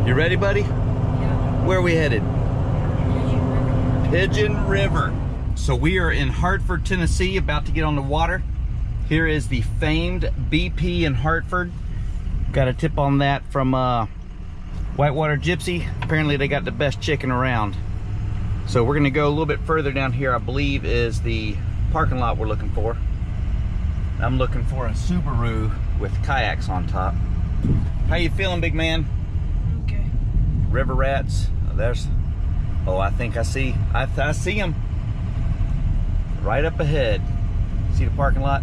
You ready, buddy? Yeah. Where are we headed? Pigeon River. So we are in Hartford, Tennessee, about to get on the water. Here is the famed BP in Hartford. Got a tip on that from Whitewater Gypsy. Apparently they got the best chicken around. So we're gonna go a little bit further down here, I believe is the parking lot we're looking for. I'm looking for a Subaru with kayaks on top. How you feeling, big man? Okay. River rats. Oh, I think I see them right up ahead. See the parking lot?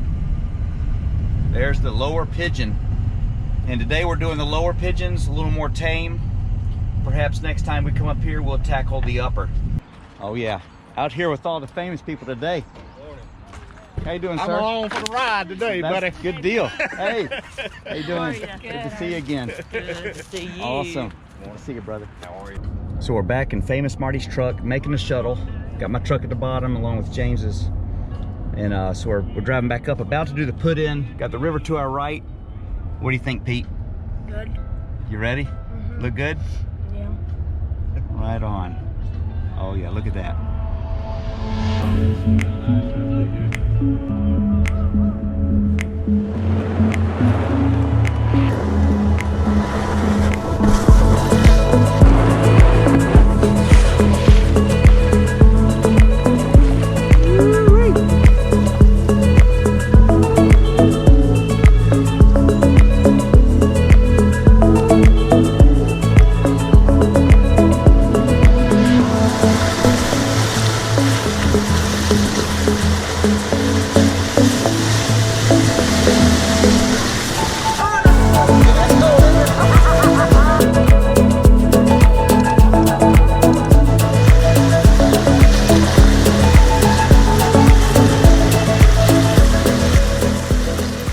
There's the Lower Pigeon. And today we're doing the Lower Pigeons, a little more tame. Perhaps next time we come up here, we'll tackle the upper. Oh yeah, out here with all the famous people today. How you doing, sir? I'm along for the ride today, buddy. Good deal. Hey, how you doing? Good. Good to see you again. Good to see you. Awesome. Good to see you, brother. How are you? So we're back in famous Marty's truck, making a shuttle. Got my truck at the bottom along with James's. And so we're driving back up, about to do the put in. Got the river to our right. What do you think, Pete? Good. You ready? Mm-hmm. Look good? Yeah. Right on. Oh yeah, look at that.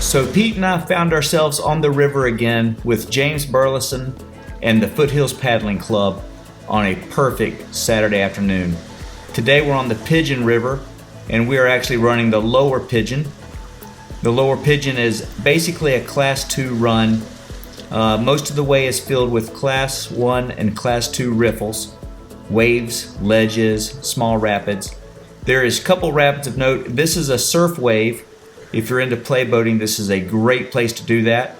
So Pete and I found ourselves on the river again with James Burleson and the Foothills Paddling Club on a perfect Saturday afternoon. Today we're on the Pigeon River and we are actually running the Lower Pigeon. The Lower Pigeon is basically a Class 2 run. Most of the way is filled with Class 1 and Class 2 riffles, waves, ledges, small rapids. There is a couple rapids of note. This is a surf wave. If you're into play boating, this is a great place to do that.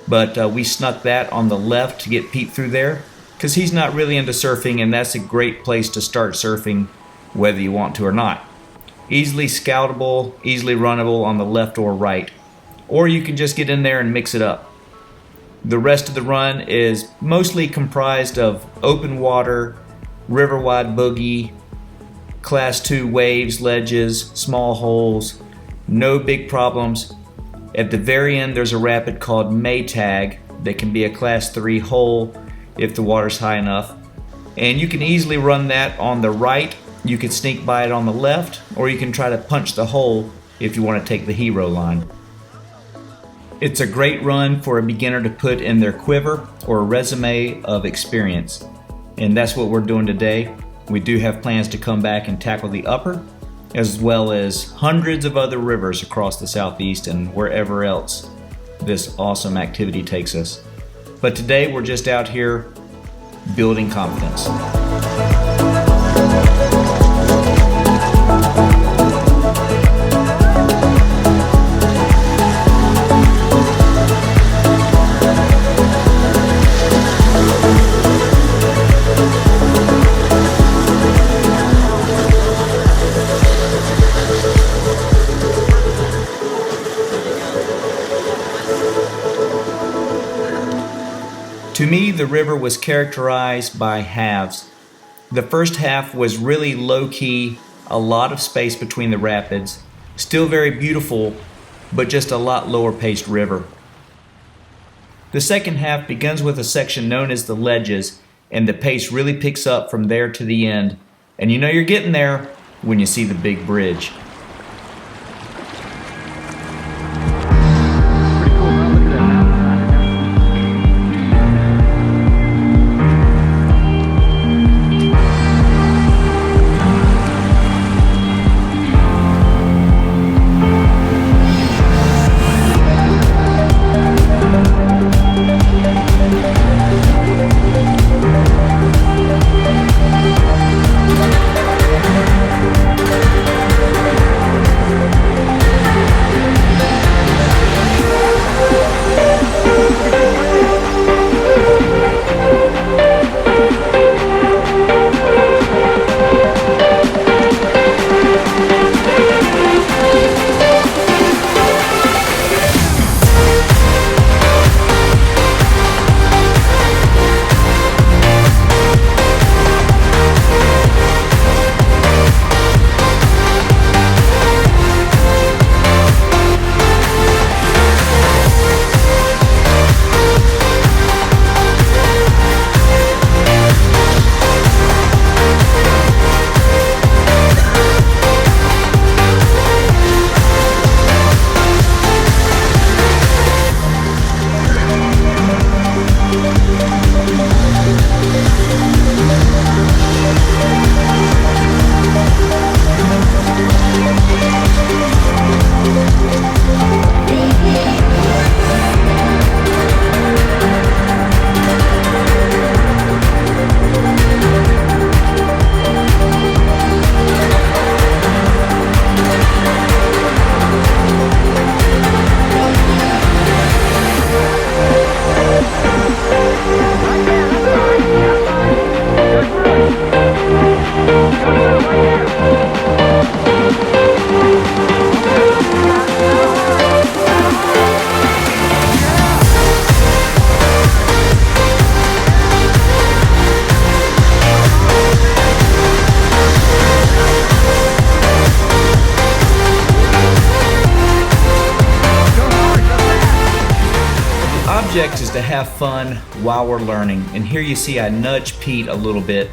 But we snuck that on the left to get Pete through there because he's not really into surfing, and that's a great place to start surfing whether you want to or not. Easily scoutable, easily runnable on the left or right. Or you can just get in there and mix it up. The rest of the run is mostly comprised of open water, river-wide boogie, Class 2 waves, ledges, small holes. No big problems. At the very end, there's a rapid called Maytag that can be a Class 3 hole if the water's high enough. And you can easily run that on the right. You can sneak by it on the left, or you can try to punch the hole if you want to take the hero line. It's a great run for a beginner to put in their quiver or a resume of experience. And that's what we're doing today. We do have plans to come back and tackle the upper, as well as hundreds of other rivers across the southeast and wherever else this awesome activity takes us. But today we're just out here building confidence. To me, the river was characterized by halves. The first half was really low-key, a lot of space between the rapids, still very beautiful, but just a lot lower-paced river. The second half begins with a section known as the ledges, and the pace really picks up from there to the end, and you know you're getting there when you see the big bridge. object is to have fun while we're learning, and here you see I nudge Pete a little bit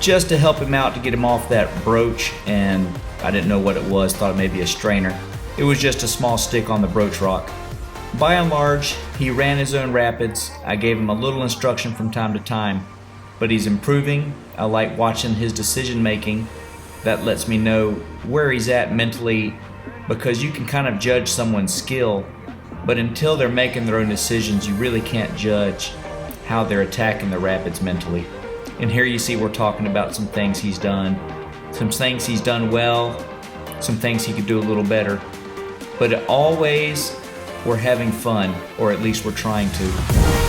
just to help him out to get him off that broach, and I didn't know what it was, thought it may be a strainer. It was just a small stick on the broach rock. By and large, he ran his own rapids. I gave him a little instruction from time to time, but he's improving. I like watching his decision making. That lets me know where he's at mentally, because you can kind of judge someone's skill, but until they're making their own decisions, you really can't judge how they're attacking the rapids mentally. And here you see we're talking about some things he's done, some things he's done well, some things he could do a little better. But always we're having fun, or at least we're trying to.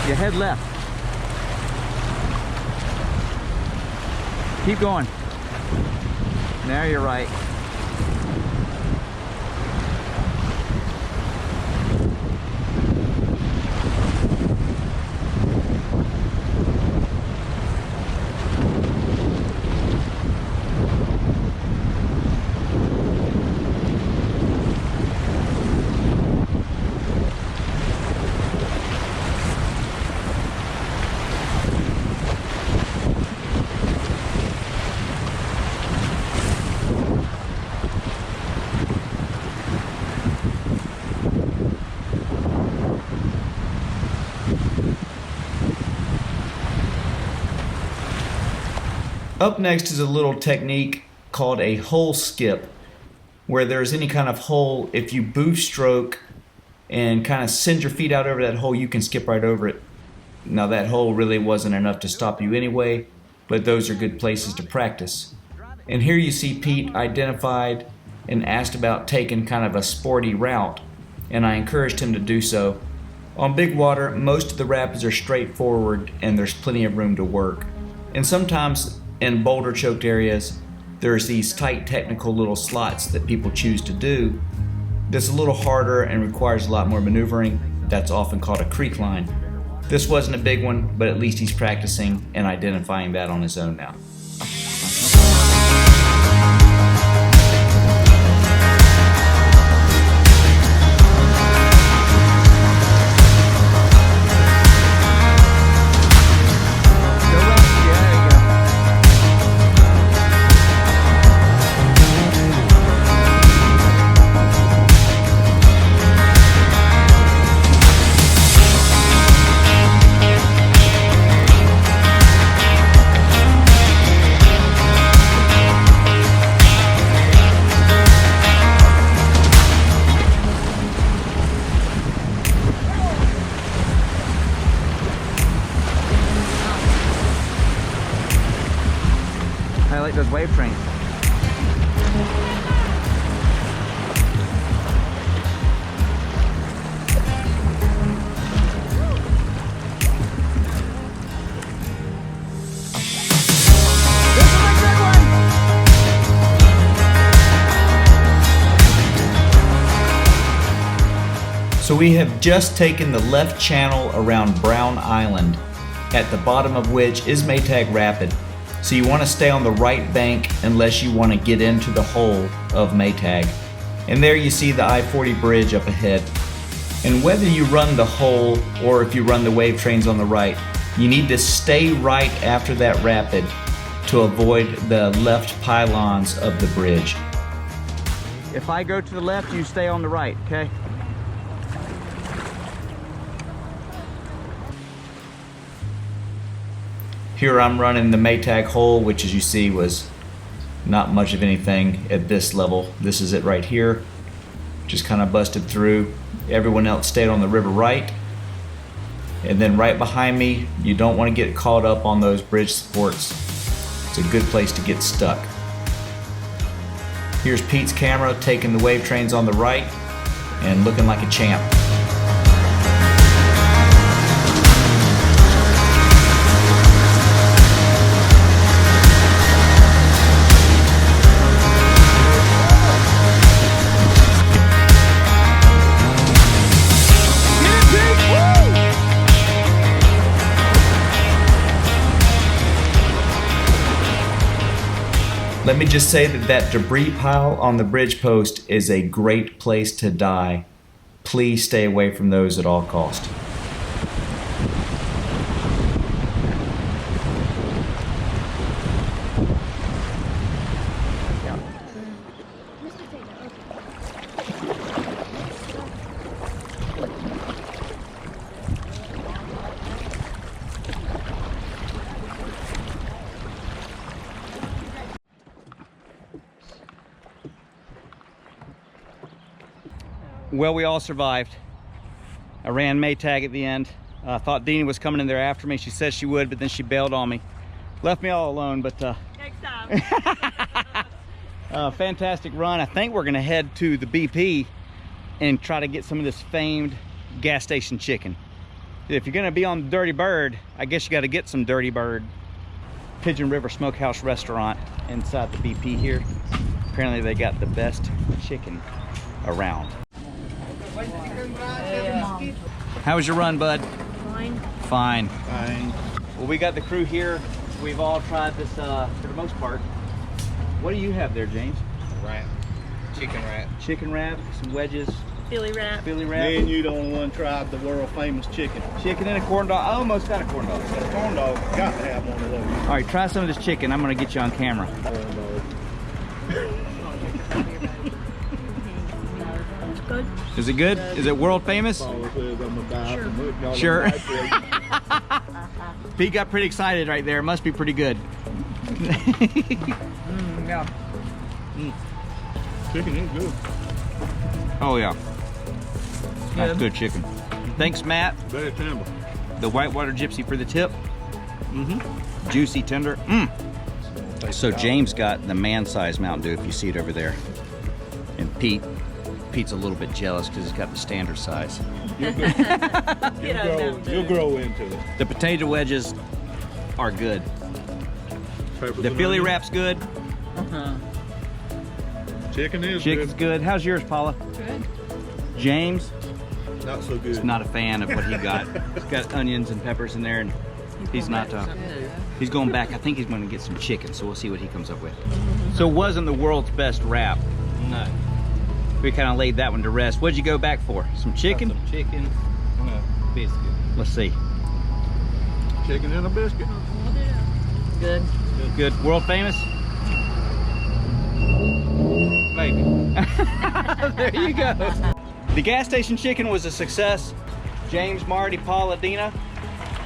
You head left. Keep going. Now you're right. Up next is a little technique called a hole skip, where there's any kind of hole, if you boost stroke and kind of send your feet out over that hole, you can skip right over it. Now that hole really wasn't enough to stop you anyway, but those are good places to practice. And here you see Pete identified and asked about taking kind of a sporty route, and I encouraged him to do so. On big water, most of the rapids are straightforward and there's plenty of room to work. And sometimes in boulder choked areas, there's these tight technical little slots that people choose to do that's a little harder and requires a lot more maneuvering. That's often called a creek line. This wasn't a big one, but at least he's practicing and identifying that on his own now. I like those wave trains. So we have just taken the left channel around Brown Island, at the bottom of which is Maytag Rapid. So you want to stay on the right bank unless you want to get into the hole of Maytag. And there you see the I-40 bridge up ahead. And whether you run the hole or if you run the wave trains on the right, you need to stay right after that rapid to avoid the left pylons of the bridge. If I go to the left, you stay on the right, okay? Here I'm running the Maytag hole, which as you see was not much of anything at this level. This is it right here. Just kind of busted through. Everyone else stayed on the river right. And then right behind me, you don't want to get caught up on those bridge supports. It's a good place to get stuck. Here's Pete's camera taking the wave trains on the right and looking like a champ. Let me just say that debris pile on the bridge post is a great place to die. Please stay away from those at all costs. Well, we all survived. I ran Maytag at the end. I thought Deanie was coming in there after me. She said she would, but then she bailed on me. Left me all alone, but Next time. fantastic run. I think we're gonna head to the BP and try to get some of this famed gas station chicken. If you're gonna be on Dirty Bird, I guess you gotta get some Dirty Bird. Pigeon River Smokehouse Restaurant inside the BP here. Apparently they got the best chicken around. How was your run, bud? Fine. Fine. Fine. Well, we got the crew here. We've all tried this for the most part. What do you have there, James? Wrap. Chicken wrap. Chicken wrap, some wedges, Philly wrap. Philly wrap. Me and you the only one tried the world famous chicken. Chicken and a corn dog. I almost got a corn dog. The corn dog got to have one of those. All right, try some of this chicken. I'm gonna get you on camera. Corn dog. It's good. Is it good? Is it world famous? Paula says I'm gonna die Sure. from it. Y'all Sure. don't like it. Pete got pretty excited right there. Must be pretty good. Yeah. Chicken is good. Oh yeah. That's good chicken. Thanks, Matt. Very tender. The Whitewater Gypsy for the tip. Mm-hmm. Juicy, tender. So James got the man-sized Mountain Dew, if you see it over there. And Pete's a little bit jealous because he's got the standard size. You'll grow into it. The potato wedges are good. The Philly wrap's good. Chicken is Chicken's good. How's yours, Paula? Good. James good. Not so good. is not a fan of what he got. He's got onions and peppers in there, and he's not. He's going back. I think he's going to get some chicken, so we'll see what he comes up with. So it wasn't the world's best wrap. No. We kind of laid that one to rest. What'd you go back for? Some chicken? Some chicken and a biscuit. Let's see. Chicken and a biscuit. Good. Good. World famous? Maybe. There you go. The gas station chicken was a success. James, Marty, Paula, Dina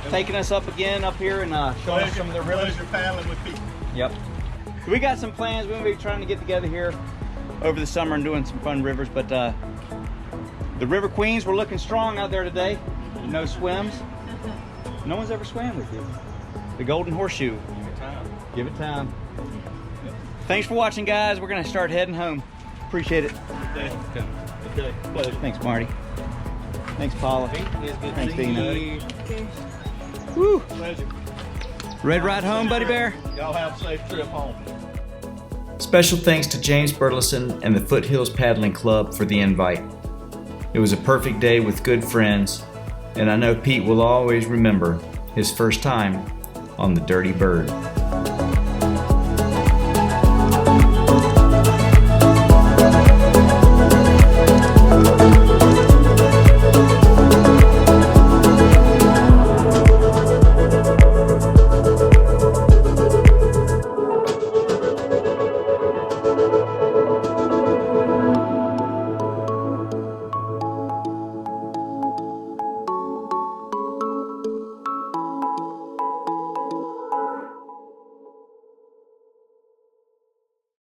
taking us up again up here and showing us some of the rivers. Pleasure paddling with people. Yep. We got some plans. We're gonna be trying to get together here over the summer and doing some fun rivers, but the River Queens were looking strong out there today. No swims. No one's ever swam with you. The Golden Horseshoe. Give it time. Thanks for watching, guys. We're gonna start heading home. Appreciate it. Okay. Pleasure. Thanks, Marty. Thanks, Paula. Thanks, Dina. Okay. Woo. Pleasure. Red ride home, buddy bear. Y'all have a safe trip home. Special thanks to James Burleson and the Foothills Paddling Club for the invite. It was a perfect day with good friends, and I know Pete will always remember his first time on the Dirty Bird.